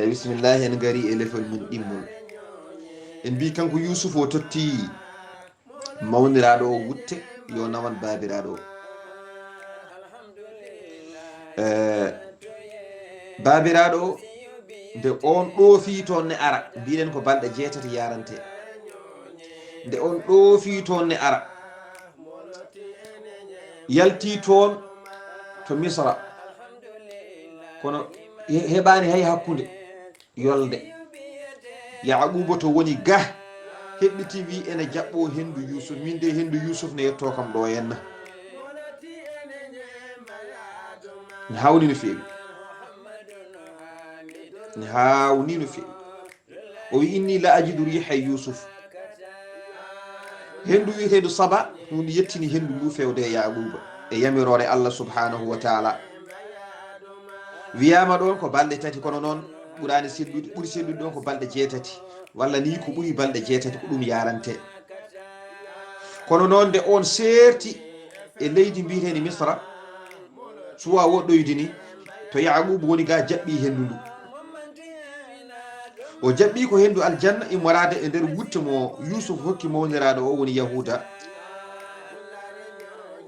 bisimillahi en gari e lefol mun ɗimmol en mbi kanko Yusuf o totti mawniraɗo o wutte yo nawan babiraɗo o babiraɗo o nde on ɗoofi toon ne ara mbiɗen ko balɗe 6 yarante nde on ɗoofi toon ne ara yalti toon to Misra kono heɓani hay hakkude yolde Yaquba to woni ga heɓɓiti wi ene jaɓɓo hendu Yusuf min de hendu Yusuf ne yetto kam ɗo henna ne hawni no feewi ne hawni no feewi o wi inni la ajidu riha Yusuf hendu wiyetedu Saba hunde yettini hendu ndu fewde e Yaquba e yamirore Allah subhanahu wa ta'ala wiyama ɗon ko balɗe 3 kono noon ɓurani seddude ɓuri seddude ɗon ko balɗe 6 walla ni ko ɓuri balɗe 6 ko ɗum yarante kono noon de on serti e leydi mbiteni Misra suwa woɗɗoyde ni to Yaquba woni ga jaɓɓi hendu ndu o jaɓɓi ko hendu aljanna immorade e nder wutte mo Yusuf hokki mawniraɗo o woni Yahuda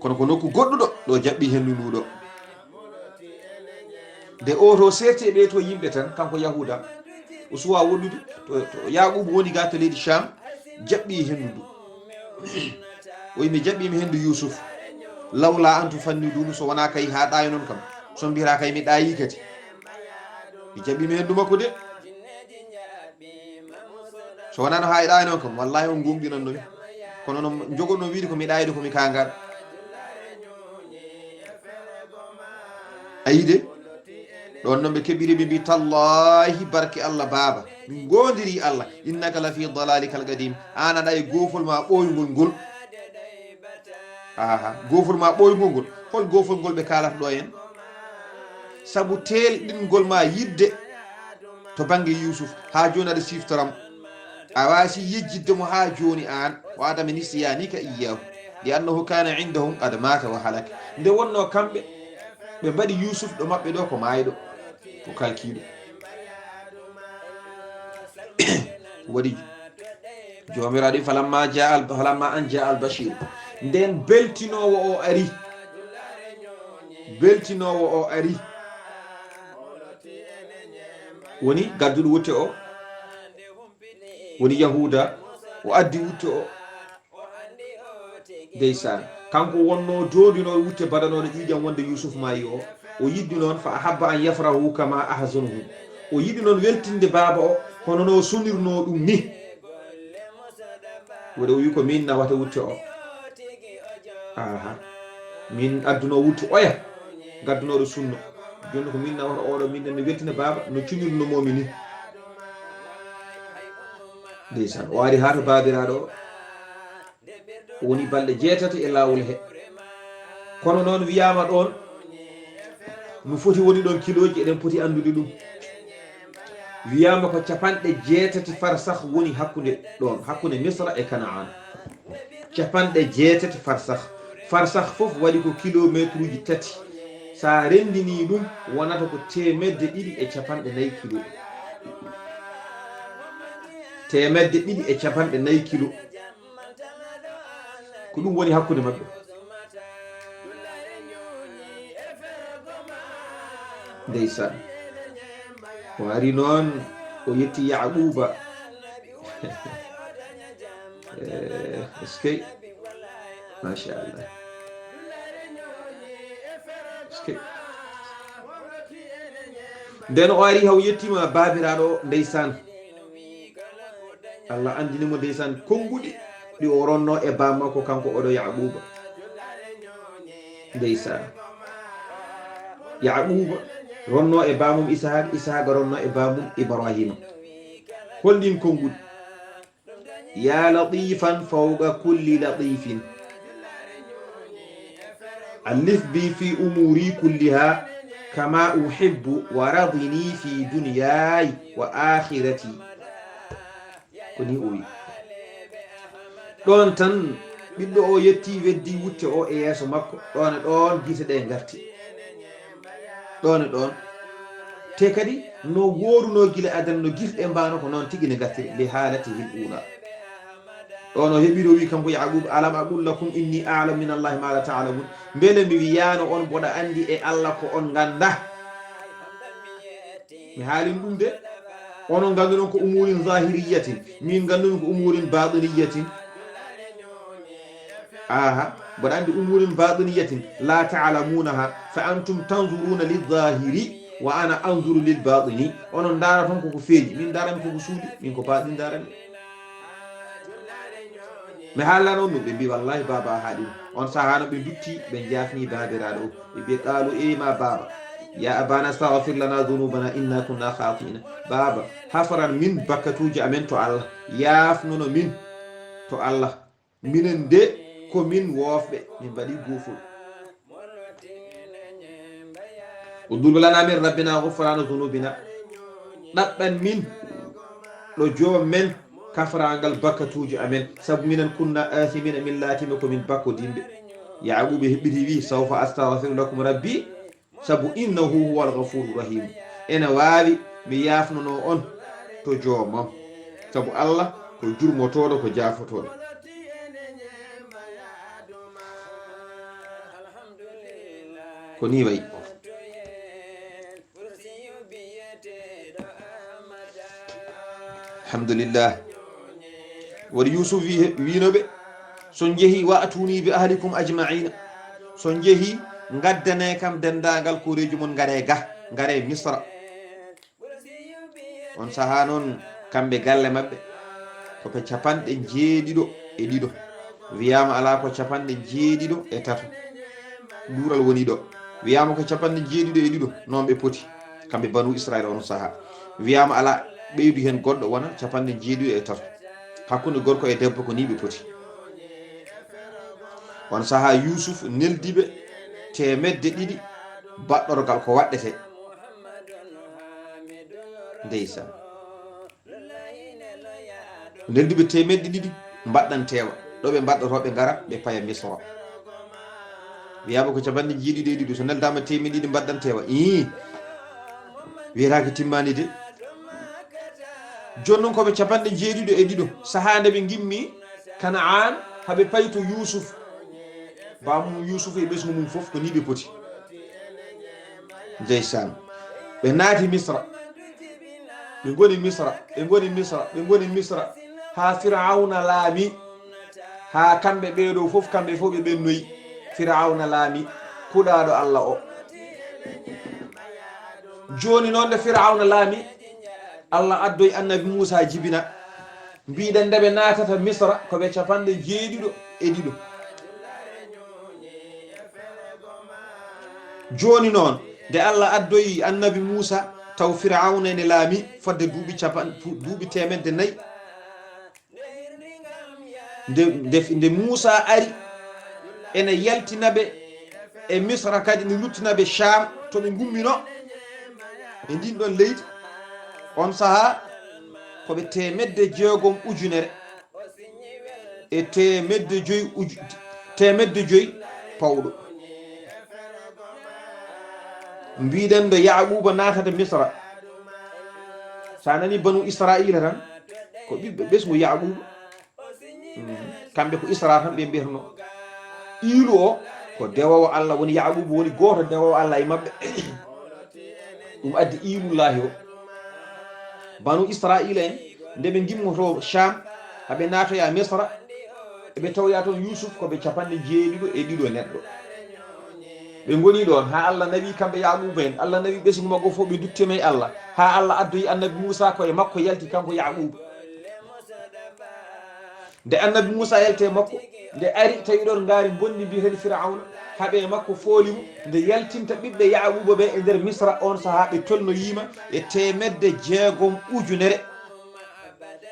kono ko nokku goɗɗuɗo ɗo jaɓɓi hendu ndu ɗo de o to serti e ɓe to yimɓe tan kanko Yahuda o suwa woɗɗude to Yaquba woni ga to leydi Sham jaɓɓi hendu ndu o yimi jaɓɓimi hendu Yusuf lawla antu fanni dunu so wona kay ha ɗayi noon kam so mbira kay mi ɗayi kadi mi jaɓɓimi hendu makko de so wona no ha ɗayi noon kam wallahi on gonɗinannomi kono no jogono wiide ko mi ɗayide ko mi kangal ayide ɗon noon ɓe keɓiri ɓe mbi tallahi barke Allah baba min gondiri Allah innaka la fi dalalikal qadim an aɗa e gofol ma ɓoygol ngol aha gofol ma ɓoygol ngol hol gofol ngol ɓe kalata ɗo hen saabu telɗingol ma yidde to banggue Yusuf ha joni aɗa siftoram a wasi yejjiddemo ha joni an o adama nisyanika iyahu li annahu kana indahum qad mata wa halak nde wonno kamɓe ɓe mbaɗi Yusuf ɗo maɓɓe ɗo ko mayɗo ko kalkiɗo waɗi jomiraɗo falamma an ja al bashir nden beltinowo o ari woni gadduɗo wutte o woni Yahuda o addi wutte o ndeysan kanko wonno jooɗino wutte baɗanoɗo ƴiƴam wonde Yusuf maayi o yiɗi noon fa ahabba an yafrahu kama ahzanuhu o yiɗi noon weltinde baba o hono no sonirno ɗum ni woɗo wi ko min nawata wutte o aha min adduno wutte oya gaddunoɗo sunno joni ko min nawata oɗo min no weltina baba no cunirnomomi ni ndeysan o ari ha to babiraɗo o woni balɗe 6 e lawol he kono noon wiyama ɗon no foti woni ɗon kiloji eɗen poti andude ɗum wiyama ko 60 farsakh woni hakkude Misra e Kanaan 60 farsakh fof waɗi ko kilométre uji 3 sa rendini ɗum wonata ko 250 kilo 250 kilo ko ɗum woni hakkude maɓɓe ndeysan o ari noon o yetti Yaquba eskey machallah eskey nden o ari haw yettima babiraɗo o ndeysan Allah andinimo ndeysan konguɗi ɗi o ronno e bammakko kanko oɗo Yaquba ndeysan Yaquba ronno e bamum Ishaqa ronno e bamum Ibrahima hollin konguɗi ya latifan fawqa kulli latifin allif bi fi umuri kulliha kama uhibbu wa radini fi dunyayi wa akhirati. ko ni o wi ɗon tan ɓiɗɗo o yetti weddi wutte o e yeeso makko ɗon e ɗon gite ɗe garti ɗon e ɗon te kadi no woruno gila adana no gifɗe mbano ko noon tigui ne gartiri li haalati hil ula. ɗon o heeɓiro wi kanko Yaqub alam aqul lakum inni a'lamu min allahi ma la ta'lamun, beele mi wiyano on boɗa andi e Allah ko on ganda. mi haalin ɗum de, onon gandu non ko umurin zahiriyatin, min gandu ko umurin batiniyatin. aha boɗa andi umurin batiniyatin la ta'lamunaha fa antum tanzuruna lizahiri wa ana anzuru lil batini. onon dara ton koko feeji, min darami koko suudi, min ko baɗin darami. mi haalano ɗum ɓe mbi wallahi baba a haaɗi on sahano ɓe dutti ɓe jafni babiraɗo o ɓe mbi qalu ma baba ya abana astaghfir lana dhunubana inna kunna khati'ina. baba hafaran min bakkatuji amen to Allah, yafnono min to Allah, minen de ko min wofɓe min mbaɗi gufol. udul lana min rabbina ghufrana dhunubina, ɗaɓɓan min ɗo joom men kafrangal bakkatuji amen, sabu minen kunna athimina min laatime komin bakkodimɓe. Yaquɓe heɓɓiti wi sawfa astaghfiru lakum rabbi, sabu innahu huwa alghafuru rahim. ene wawi mi yafnono on to joomam, sabu Allah ko jurmotoɗo ko jafotoɗo. ko ni wayi. alhamdulillah. woni Yusuf winoɓe son jeehi wa atuni bi ahlikum ajma'ina, son jeehi gaddane kam dendagal koreji mon gare ga, gare Misra. on saha noon kamɓe galle mabɓe koɓe capanɗe jeeɗiɗo e ɗiɗo, wiyama ala ko capanɗe jeeɗiɗo e tato, duural woni ɗo. wiyama ko capanɗe jeeɗiɗo e ɗiɗo noon ɓe poti kamɓe banu Israil on saha. wiyama ala ɓeydu hen goɗɗo wona capanɗe jeeɗiɗo e tato, hakkude gorko e debbo ko ni ɓe poti. on saha Yusuf neldiɓe 200 baɗɗorgal ko waɗɗete. ndeysan neldiɓe 200 mbaɗɗan tewa ɗo ɓe mbaɗɗotoɓe gara ɓe paya Misra. wiyama ko capanɗe jeeɗiɗo e ɗiɗo, so neldama 200 mbaɗɗan tewa wiyatake timmani de. joni noon koɓe capanɗe jeeɗiɗo e ɗiɗo saha nde ɓe gimmi Kana'an haɓe payto Yusuf, bamum Yusuf e ɓesgu mum foof ko ni ɓe poti. ndeysan ɓe naati Misra, ɓe goni Misra, ɓe goni Misra, ɓe goni Misra ha Firauna laami, ha kamɓe ɓeeɗo foof kamɓe fof ɓe ɓennoyi. Firauna laami kuɗaɗo Allah o. joni noon nde Firauna laami, Allah addoyi annabi Musa jibina, mbiɗen nde ɓe natata Misra koɓe capanɗe jeeɗiɗo e ɗiɗo. joni noon nde Allah addoyi annabi Musa taw Firauna ene laami fodde duuɓi 400. nde Musa ari ene yaltinaɓe e Misra kadi ne luttinaɓe Sham to ɓe gummino e ndin ɗon leydi. on saha koɓe 600 e 500 pawɗo. mbiɗen ndo Yaquba natata Misra, sa nani banu Israila tan ko ɓiɓɓe ɓesgu Yaquba, kamɓe ko Isra tan ɓe mbiyatano. iilu o ko dewowo Allah woni Yaquba woni goto dewowo Allah e mabɓe. ɗum addi iilullahi o. banu Israila en nde ɓe gimmoto Sham haɓe natoya Misra eɓe tawya toon Yusuf koɓe capanɗe jeeɗiɗo e ɗiɗo neɗɗo. ɓe goni ɗon ha Allah nawi kamɓe Yaquba en, Allah nawi ɓesgu makko fof ɓe duttema e Allah, ha Allah addoyi annabi Musa koye makko yalti kanko Yaquba. nde annabi Musa yalte makko, nde ari tawi ɗon ngaari bonni mbiyeten Firauna, haɓe makko foolimo, nde yaltinta ɓiɓɓe Yaquba ɓe e nder Misra. on saha ɓe tolnoyima e 600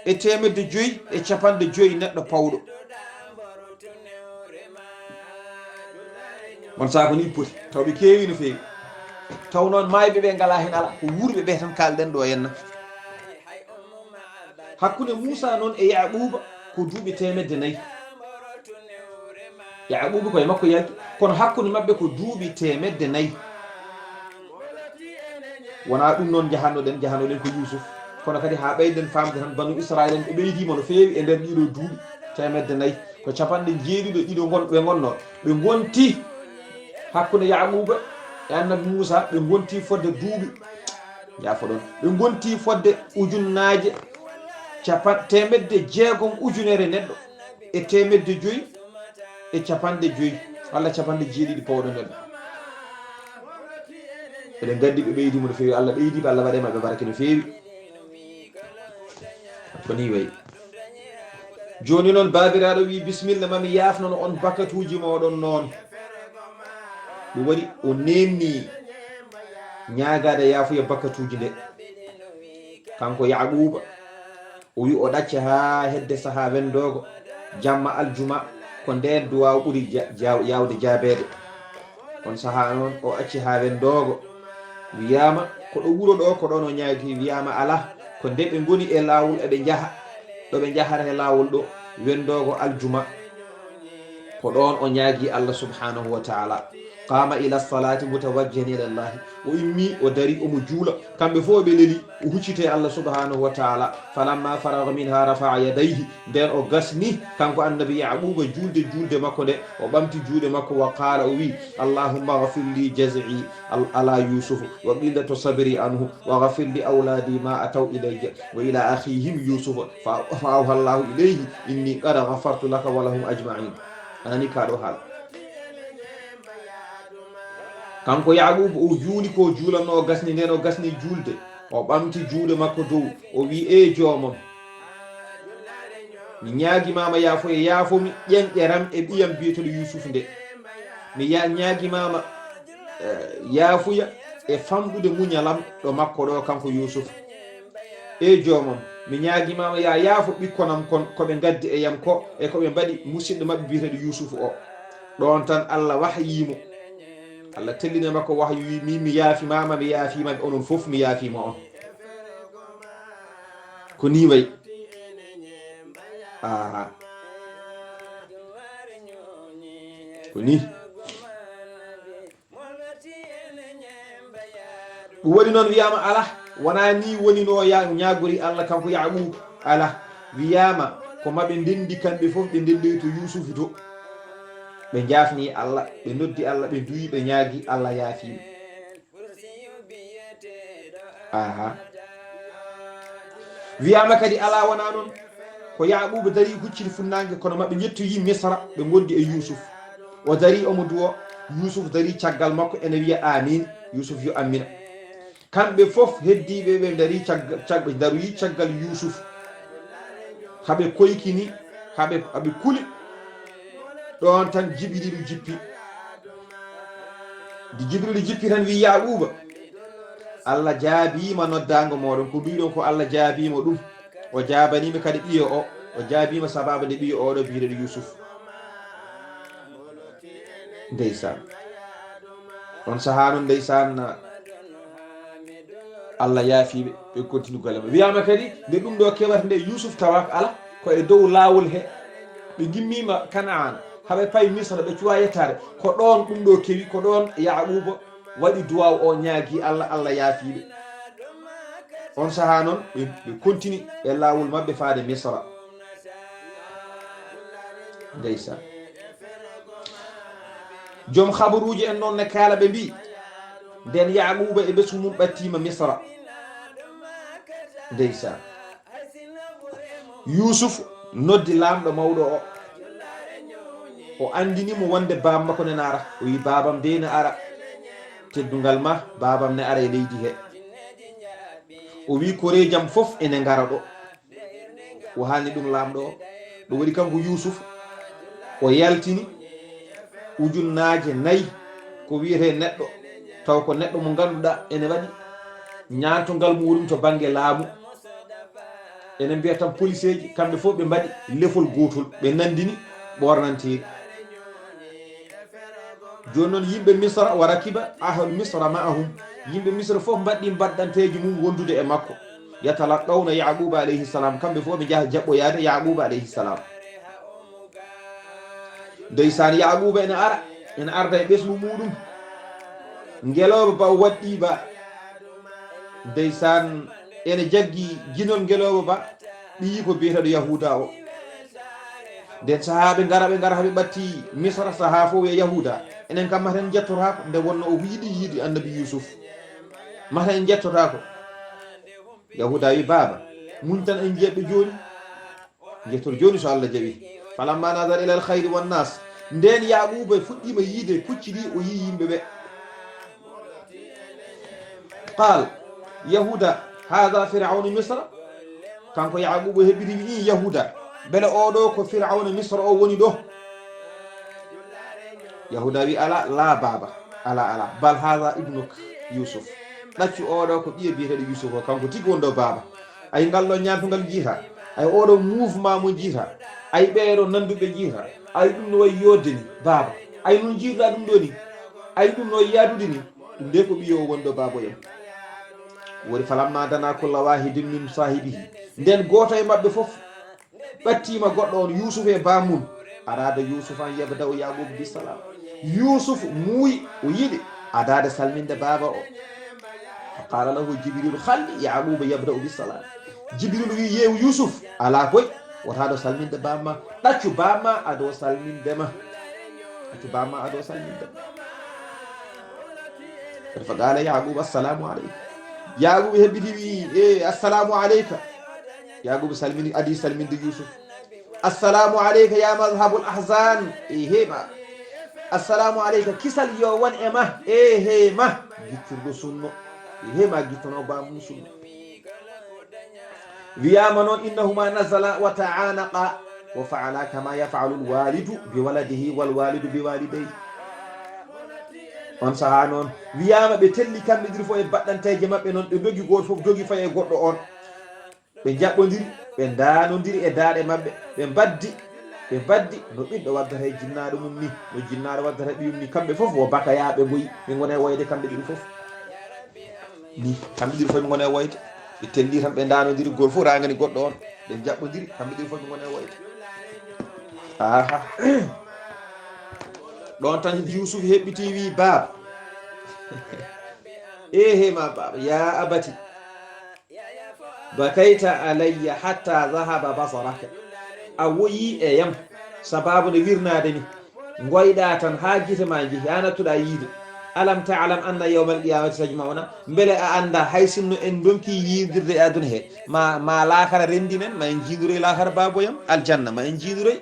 e 550 neɗɗo pawɗo. on sako ni poti tawɓe keewi no feewi taw noon mayɓe ɓe ngala hen ala ko wurɓe ɓe tan kalɗen ɗo henna hakkude Moussa noon e Yaquba ko duuɓi 400 Yaquba koye makko yalti kono hakkude mabɓe ko duuɓi 400 wona ɗum noon jahanoɗen ko Yousuf kono kadi ha ɓeyden famde tan banu Israil en ɓe ɓeydima no feewi e nder ɗiɗo duuɓi 400 ko 70 ɗiɗo ɓe gonno ɓe gonti hakkude Yaquba e annabi Moussa ɓe gonti fodde duuɓi yafo ɗon ɓe gonti fodde ujunnaje 600 neɗɗo e 500 e 50 walla 7 pawɗo neɗɗo eɗen gandi ɓe ɓeydimo no feewi Allah ɓeydiɓe Allah waɗema ɓe barake no feewi ko ni wayi joni noon babiraɗo wi bisimilla mami yafnono on bakatuji moɗon noon ɗum waɗi o nenni ñagade yafuya bakatuji nde kanko Yaquba o wi o ɗacca ha hedde saaha wendogo jamma aljuma ko nden duwaw ɓuuri yawde jaabede on saaha noon o acci ha wendogo wiyama ko ɗo wuuro ɗo ko ɗon o ñaagi wiyama ala ko nde ɓe goni e lawol eɓe jaaha ɗo ɓe jahata e lawol ɗo wendogo aljuma ko ɗon o ñaagi Allah subhanahu wa ta'ala qama ila salati mutawajjihan ila Allah o immi o dari omo juula kamɓe fof ɓe leli o huccite Allah subhanahu wa ta'ala falamma faraga minha rafa'a yadayhi nden o gasni kanko annabi Yaquba julde makko nde o ɓamti juuɗe makko wa qala o wi allahumma ghafir li jaz'i ala yusuf wa qillatu sabri anhu wa ghafir li awladi ma ataw ilayya wa ila akhihim yusuf fa awha Allah ilayhi inni qad ghafartu laka wa lahum ajma'in anani kaɗo haala kanko Yaquba o juuli ko juulanno o gasni nden o gasni julde o ɓamti juuɗe makko dow o wi e joomam mi ñaagimama yaafoye yaafomi ƴenƴeram e ɓiyam biyeteɗo Yusuf nde mi ñaagimama yaafuya e famɗude muñalam ɗo makko ɗo kanko Yusuf e joomam mi ñaagimama ya yaafo ɓikkonam kon koɓe gaddi e yam ko e koɓe mbaɗi musidɗo mabɓe biyeteɗo Yusuf o ɗon tan Allah wahyimo Allah tellina makko wahyu wi mi yaafimama mi yaafima onon fof mi yaafima on ko ni way ko ni ɗum waɗi noon wiyama ala wona ni woni no ñagori Allah kanko Yaquba ala wiyama ko maɓe ndendi kamɓe fof ɓe ndendoy to Yusuf to ɓe jafni Allah ɓe noddi Allah ɓe duyi ɓe ñaagi Allah yaafiɓe wiyama kadi ala wona noon ko Yaquba dari hucciti funnangue kono maɓe jettoyi Misra ɓe gondi e Yusuf o dari omo duwo Yusuf dari caggal makko ene wiya amin Yusuf yo amina kamɓe fof heddiɓe ɓe dari daroyi caggal Yusuf haɓe koykini haɓe kuli ɗon tan Jibrilu jippi di Jibrilu jippi tan wi Yaquba Allah jaabima noddago moɗon ko duyiɗon ko Allah jaabima ɗum o jaabanima kadi ɓiyo o jaabima sababu nde ɓiyo oɗo biyeɗo Yusuf ndeysan on saaha noon ndeysan Allah yaafiɓe ɓe continue golle ma wiyama kadi nde ɗum ɗo kewata nde Yusuf tawaka ala ko e dow lawol he ɓe gimmima Kanaan haɓe payi Misra ɓe cuwa yettade ko ɗon ɗum ɗo kewi ko ɗon Yaquba waɗi duwaw o ñaagui Allah yaafiɓe on saaha noon ɓe continue e lawol mabɓe faade Misra ndeysan joom habaruji en noon ne kaala ɓe mbi nden Yaquba e ɓesgu mum ɓattima Misra ndeysan Yusuf noddi lamɗo mawɗo o andinimo wonde baba makko ne ara o wi babam de ne ara teddugal ma babam ne ara e leydi he o wi korejam fof ene ngara ɗo o haalni ɗum lamɗo o ɗo waɗi kanko Yusuf o yaltini ujunnaje 4 ko wiyete neɗɗo taw ko neɗɗo mo ganduɗa ene waɗi ñantogal muɗum to banggue laamu ene mbiya tan police ji kamɓe fof ɓe mbaɗi lefol gotol ɓe nandini ɓornantiri joni noon yimɓe misra wa rakiba ahlu misra ma'ahum yimɓe misra fof mbaɗɗi baddanteji mum wondude e makko yatalaqawna yaquba alayhi salam kamɓe fof ɓe jaaha jaɓɓoyade yaquba alayhi salam ndeysan yaquba ene arda e ɓesgu muɗum ngeloba ba waɗɗiba ndeysan ene jaggi jinol ngeloba ba ɓiyi ko biyeteɗo yahuda o nden sahaɓe ngara haɓe ɓatti misra saha fof e yahuda enen kam maten jettotako nde wonno o yiiɗi annabi yusuf mata en jettotako yahuda wi baba muñ tan en jeɓɓe joni jettor joni so Allah jaɓi falamma nazar ila al khayri wan nas nden yaquba fuɗɗima yiide pucci ɗi o yi yimɓeɓe qal yahuda hada firaunu misra kanko yaquba heɓiri wi yahuda beele oɗo ko firauna misra o woni ɗo yahuda wi ala la baba ala bal hada ibnuk yusuf ɗaccu oɗo ko ɓiye biyeteɗo yusuf o kanko tigui wonɗo baba ay ngal ɗo ñamtugal jiita ay oɗo mouvement mo jiita ay ɓeeɗo nanduɓe jiita ay ɗum no wayi yodde ni baba ay noon jiiruɗa ɗum ɗo ni ay ɗum no yadude ni ɗum nde ko ɓiye o wonɗo baboyam wori falamma dana kulla wahidin min sahibihi nden goto e mabɓe foof ɓattima goɗɗo on yusuf e bamum arada yusuf an yabda o yaquba bisalam yusuf muuyi o yiɗi adade salminde baba o qala lahu jibril khalli yaquba yabda o bisalam jibril wi yeewu yusuf ala koy wotaɗo salminde bamma ɗaccu bamma aɗo salmindema fa qala yaquba assalamu aleyka yaquba heɓɓiti wi assalamu aleyka yaquba salmini adi salminde yusuf assalamu aleyka ya madhabul ahzan heɓa assalamu aleyka kisal yo won e ma hema gittirɗo sunno hema gittono bamum sunno wiyama noon innahuma nazala wa ta'anaqa wa fa'ala kama yaf'alu alwalidu bi waladihi wal walidu bi walidayhi on saha noon wiyama ɓe telli kamɓe ɗiɗi fof e baɗɗanteje mabɓe noon ɓe dogi goto fof dogi faye goɗɗo on ɓe jaɓɓodiri ɓe danodiri e daaɗe mabɓe ɓe baddi no ɓiɗɗo waddata e jinnaɗo mum ni no jinnaɗo waddata ɓiyum ni kamɓe foof wo bakayaɓe boyi ɓe gone woyde kamɓe ɗiɗi foof ni kamɓe ɗiɗi foof ɓe gone woyde ɓe telli tan ɓe danodiri goto fof ragani goɗɗo on ɓe jaɓɓodiri kamɓe ɗiɗi foof ɓe gone woyde aha ɗon tan yusuf heɓɓiti wi baba hema baba ya abati bakayta alayya hatta dhahaba basaraka a woyi e yam sababu nde wirnade ni goyɗa tan ha guite ma jeehi a nattuɗa yiide alam ta'lam anna yawmal qiyamati tajma'una beele a anda hay sinno en donki yiidirde e aduna he ma laakara rendinen ma en jiiduroy laakara baboyam aljanna ma en jiiduroy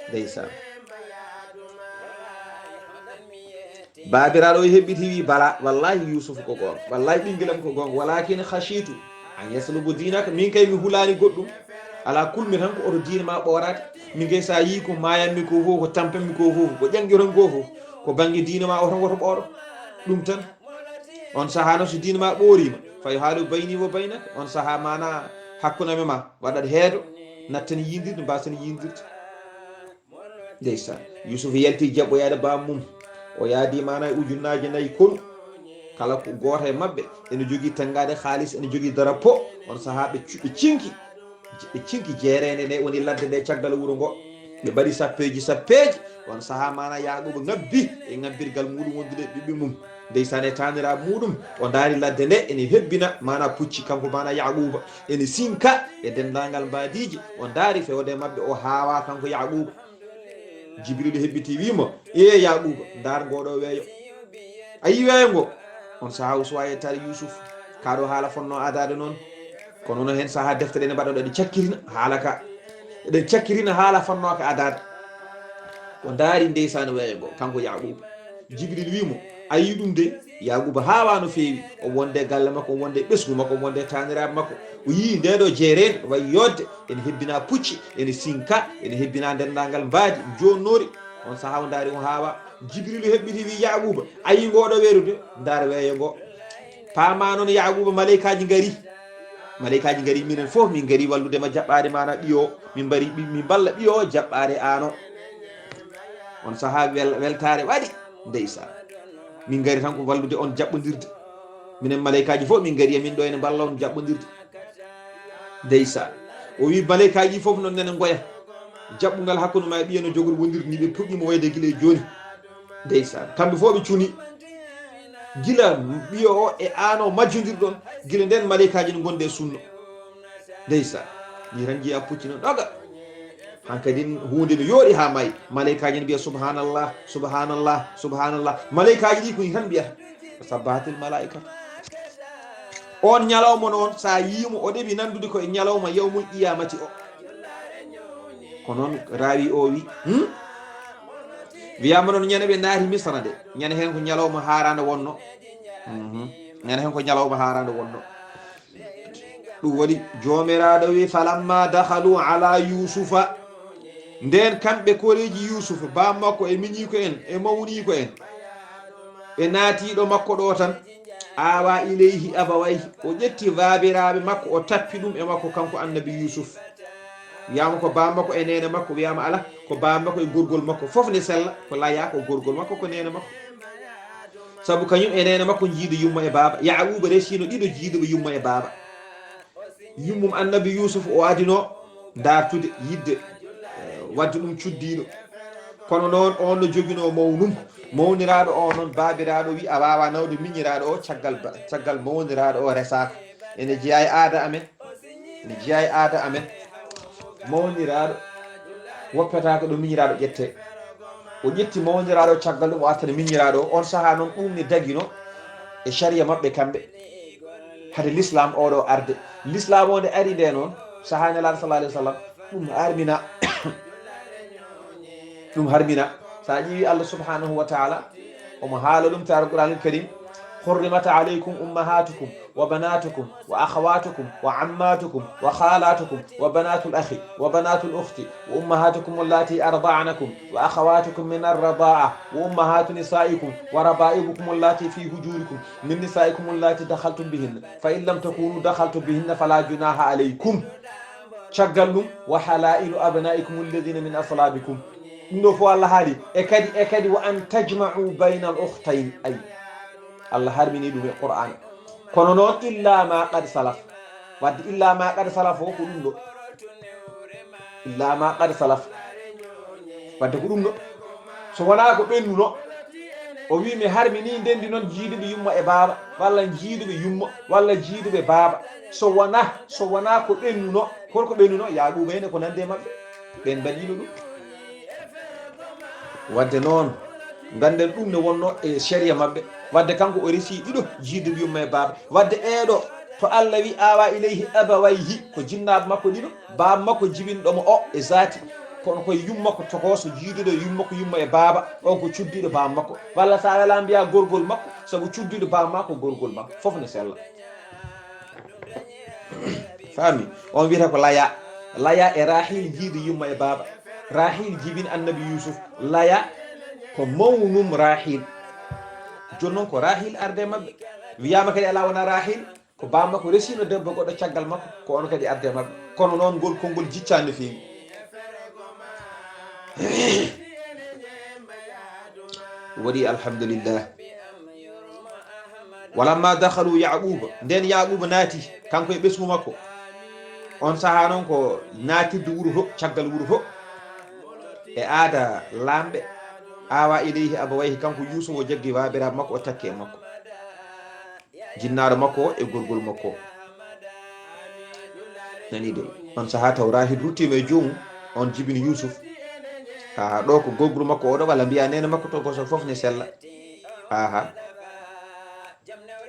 ndeysan babiraɗo heɓɓiti wi bala wallahi yusuf ko gon wallahi ɓinguelam ko gon walakin khashitu an yaslubu dinaka min kay mi hulani goɗɗum ala kulmi tan ko oto diine ma ɓorade min kay sa yi ko mayanmi ko fof ko tampanmi ko fof ko ƴangiron ko fof ko banggue diine ma o tan woto ɓooɗo ɗum tan on saaha noon so diine ma ɓoorima fayi haalu bayni wo baynaka on saaha mana hakkuname ma waɗat heedo natten yidirde mbasen yidirde ndeysan yusuf yalti jaɓɓoyade bamum o yaadi mana e ujunnaje 4 konu kala ko goto e mabɓe ene jogui tangade haaliss ene jogui drapeau on saaha ɓe cinki jeerede nde woni ladde nde caggal wuuro ngo ɓe mbaɗi sappeji on saaha mana yaquba ngabbi e ngabbirgal muɗum wondude ɓiɓɓe mum ndeysan e tanira muɗum o daari ladde nde ene hebbina mana pucci kanko mana yaquba ene sinka e dendagal mbadiji on daari fewde mabɓe o haawa kanko yaquba jibril hebbiti wimo yaquba dar ngoɗo weeyo ayi weeyo ngo on saaha usuwa yettade yusuf kaɗo haala fonno adade noon kono noon hen saaha deftere ene mbaɗa ɗo ɗe cakkirina haala ka eɗen cakkirina haala fonnoka adade o daari ndeysan weeyo ngo kanko yaquba jibril wimo ayi ɗum de yaquba haawa no feewi o wonde galle makko o wonde ɓesgu makko o wonde taniraɓe makko o yii ndeɗo jeerede wayi yodde ene hebbina pucci ene sinka ene hebbina dendagal mbaadi jonnori on saaha o daari o haawa jibril heɓɓiti wi yaquba ayi ngoɗo weerude ndaar weeyo ngo paama noon yaquba maleykaji ngari minen fof min gari walludema jaɓɓade mana ɓiyo min balla ɓiyo jaɓɓade ano on saha weltare waɗi ndeysan min gari tan ko wallude on jaɓɓodirde minen malaikaji fof min gari min ɗo ene balla on jaɓɓodirde ndeysan o wi malaikaji fof noon nene goya jaɓɓugal hakkude ma e ɓiye no jogori wondirde ni ɓe puɗɗima wayde guila e joni ndeysan kamɓe fof ɓe cuuni gila ɓiyo o e an o majjodirɗon gila nden malaikaji no gonde sunno ndeysan ni tan jiya puccino ɗoga hankadi hunde no yooɗi ha maayi malaikaji ne mbiya subhanallah subhanallah subhanallah malaikaji ɗi koni tan mbiyata sabbahatil malaikatu on ñalawma noon sa yimo o ɗeɓi nandude koye ñalawma yawmul qiyamati o ko noon rawi o wi wiyama noon ñande ɓe naati misra de ñande hen ko ñalawma harande wonno ñande hen ko ñalawma harande wonno ɗum waɗi jomiraɗo wi falamma dahalu ala yusufa nden kamɓe koreji yusufa bam makko e miñi ko en e mawni ko en ɓe naatiɗo makko ɗo tan awa ileyhi abawayhi o ƴetti babiraɓe makko o tappi ɗum e makko kanko annabi yusuf wiyama ko bam makko e nene makko wiyama ala ko bam makko e gorgol makko foof ne sella ko laya ko gorgol makko ko nene makko saabu kañum e nene makko jiiɗo yumma e baba yaquba resino ɗiɗo jiiɗoɓe yumma e baba yummum annabi yusuf o adino dartude yidde wadde ɗum cuddiɗo kono noon on no joguino mawnum mawniraɗo o noon babiraɗo wi a wawa nawde miñiraɗo o caggal mawniraɗo o resaka ene jeeya e aada amen ene jeeya e aada amen mawniraɗo woppetaka ɗo miñiraɗo ƴette o ƴetti mawniraɗo caggal ɗum o attana miñiraɗo o on saaha noon ɗum ne daguino e sharia mabɓe kamɓe hade l'islam oɗo arde l'islam o nde ari nde noon saaha nelaɗo sallah alih w sallam ɗum armina ɗum harmina sa ƴeewi allah subhanahu wa taala omo haala ɗum ta alqouran alkarim حرمت عليكم أمهاتكم وبناتكم وأخواتكم وعماتكم وخالاتكم وبنات الأخ وبنات الأخت وأمهاتكم اللاتي أرضعنكم وأخواتكم من الرضاعة وأمهات نسائكم وربائبكم اللاتي في هجوركم من نسائكم اللاتي دخلتم بهن فإن لم تكونوا دخلتم بهن فلا جناح عليكم شغلوا وحلائل أبنائكم الذين من أصلابكم نفوا الله هذه أكد وأن تجمعوا بين الأختين أي الله هرمني دو القرآن kono noon illa ma qad salaf wadde illa ma qad salaf o ko ɗum ɗo illa ma qad salaf wadde ko ɗum ɗo so wona ko ɓennuno o wi mi harmini ndendi noon jiiduɓe yumma e baaba walla jiiduɓe yumma walla jiiduɓe baaba so wona ko ɓennuno holko ɓennuno yaɓuɓe ene ko nande mabɓe ɓen mbaɗino ɗum wadde noon ganden ɗum ne wonno e sharia mabɓe wadde kanko o resi ɗiɗo jiiduɓe yumma e baaba wadde eɗo to allah wi awa ilayhi abawayhi ko jinnaɓe makko ɗiɗo baaba makko jibinɗomo o e zati kono koye yummakko tokoso jiiduɗo yummakko yumma e baaba on ko cuddiɗo baaba makko walla sa wela mbiya gorgol makko saabu cuddiɗo baaba makko gorgol makko foof ne sella faami on wiyata ko laya e rahil jiidu yumma e baaba rahil jibin annabi yusuf laya ko mawnum rahil joni noon ko rahil arde mabɓe wiyama kadi ala wona rahil ko bamma ko resino debbo goɗɗo caggal makko ko on kadi arde mabɓe kono noon ngol konngol jiccani no fewi waɗi alhamdulillah walamma dahalu yaquba nden yaquba naati kanko e ɓesgu makko on saaha noon ko naatirde wuuro to caggal wuuro to e aada lamɓe awa ilayhi abawayhi kanko yusuf o jaggi babiraɓe makko o takki e makko jinnaɗo makko o e gorgol makko o nani de on saaha taw rahid ruttima e joomum on jibini yusuf aha ɗo ko gorgol makko oɗo walla mbiya nene makko to goso foof ne sella aha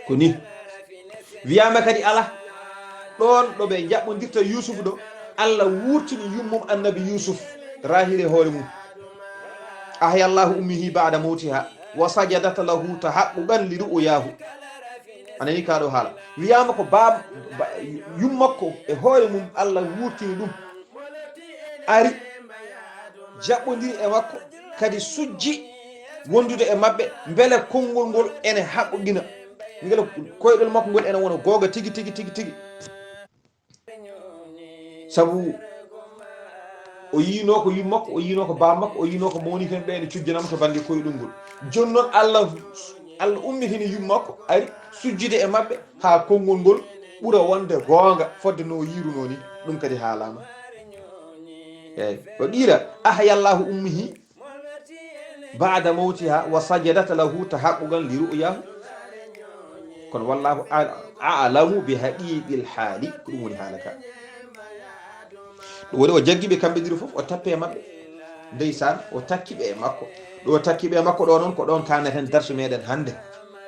ko ni wiyama kadi ala ɗon ɗo ɓe jaɓɓodirta yusuf ɗo allah wurtini yummum annabi yusuf rahile hoore mum ahya llahu ummihi bada mawtiha wa sajadata lahu tahaqquqan li ru'yahu anani kaɗo haala wiyama ko baba yummakko e hoore mum allah wurtini ɗum ari jaɓɓodiri e makko kadi sujji wondude e mabɓe beele konngol ngol ene haqqoqina beele koyɗol makko ngol ene wona googa tigi tigi tigi tigi sabu o yino ko yimmakko o yino ko bammakko o yino ko mawni hen ɓe ene cujjanama to banggue koyɗol ngol joni noon allah ummitini yummakko ari sujjude e mabɓe ha konngol ngol ɓuura wonde gonga fodde no yiruno ni ɗum kadi haalama eyyi o qila ahyallahu ummihi bada mawtiha wa sajadat lahu tahaqquqan li ru'yahu kono wallahu a'lamu bi haqiqil hali ko ɗum woni haala ka ɗum woni o jaggiɓe kamɓe ɗiɗo foof o tappe e mabɓe ndeysan o takkiɓe e makko ɗo takkiɓe e makko ɗo noon ko ɗon kaneten darsu meɗen hande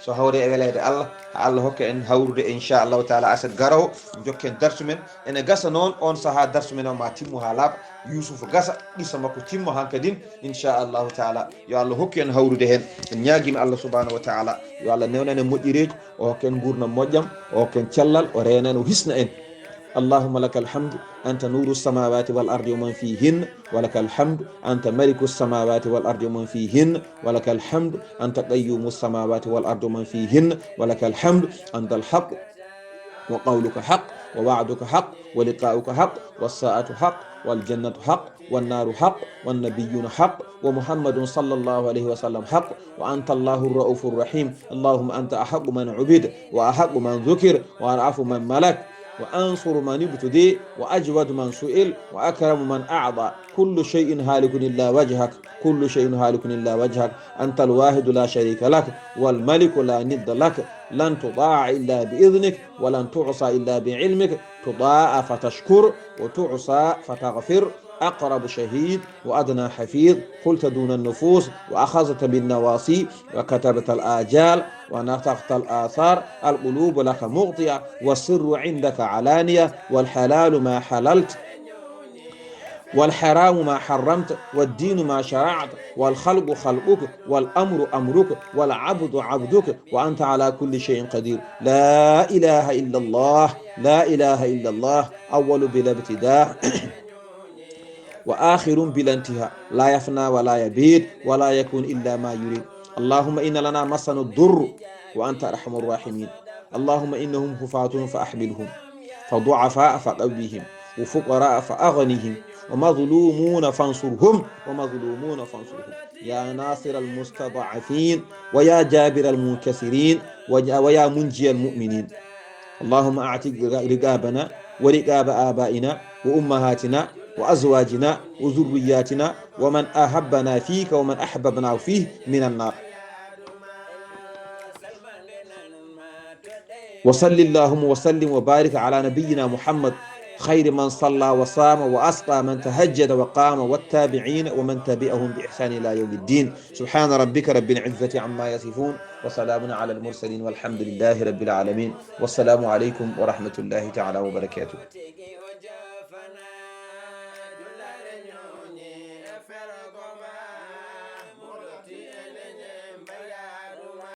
so hawre e welede Allah ha Allah hokka en hawrude inchallahu taala aset garowo jokken darsu men ene gasa noon on saaha darsu men o ma timmo ha laaɓa Yousuf gasa qissa makko timmo hankadin inchallahu taala yo Allah hokku en hawrude hen en ñaguima Allah subhanahu wa taala yo Allah newnen en moƴƴireji o hokka en gurdam moƴƴam o hokka en cellal o reena en o hisna en اللهم لك الحمد أنت نور السماوات والأرض ومن فيهن ولك الحمد أنت ملك السماوات والأرض ومن فيهن ولك الحمد أنت قيوم السماوات والأرض ومن فيهن ولك الحمد أنت الحق وقولك حق ووعدك حق ولقاؤك حق والساعة حق والجنة حق والنار حق والنبيون حق ومحمد صلى الله عليه وسلم حق وأنت الله الرؤوف الرحيم اللهم أنت أحق من عبد وأحق من ذكر وأرعف من ملك وأنصر من ابتدي وأجود من سئل وأكرم من أعطى كل شيء هالك إلا وجهك كل شيء هالك إلا وجهك أنت الواحد لا شريك لك والملك لا ند لك لن تطاع إلا بإذنك ولن تعصى إلا بعلمك تطاع فتشكر وتعصى فتغفر أقرب شهيد وأدنى حفيظ قلت دون النفوس وأخذت بالنواصي وكتبت الآجال ونطقت الآثار القلوب لك مغطية والسر عندك علانية والحلال ما حللت والحرام ما حرمت والدين ما شرعت والخلق خلقك والأمر أمرك والعبد عبدك وأنت على كل شيء قدير لا إله إلا الله لا إله إلا الله أول بلا ابتداء وآخر بلا انتهاء لا يفنى ولا يبيد ولا يكون إلا ما يريد اللهم إن لنا مسنا الضر وأنت أرحم الراحمين اللهم إنهم خفاة فأحملهم فضعفاء فقويهم وفقراء فأغنيهم ومظلومون فانصرهم ومظلومون فانصرهم يا ناصر المستضعفين ويا جابر المنكسرين ويا منجي المؤمنين اللهم أعتق رقابنا ورقاب آبائنا وأمهاتنا وأزواجنا وذرياتنا ومن أحبنا فيك ومن أحببنا فيه من النار وصل اللهم وسلم وبارك على نبينا محمد خير من صلى وصام وأسقى من تهجد وقام والتابعين ومن تبعهم بإحسان إلى يوم الدين سبحان ربك رب العزة عما يصفون وسلام على المرسلين والحمد لله رب العالمين والسلام عليكم ورحمة الله تعالى وبركاته.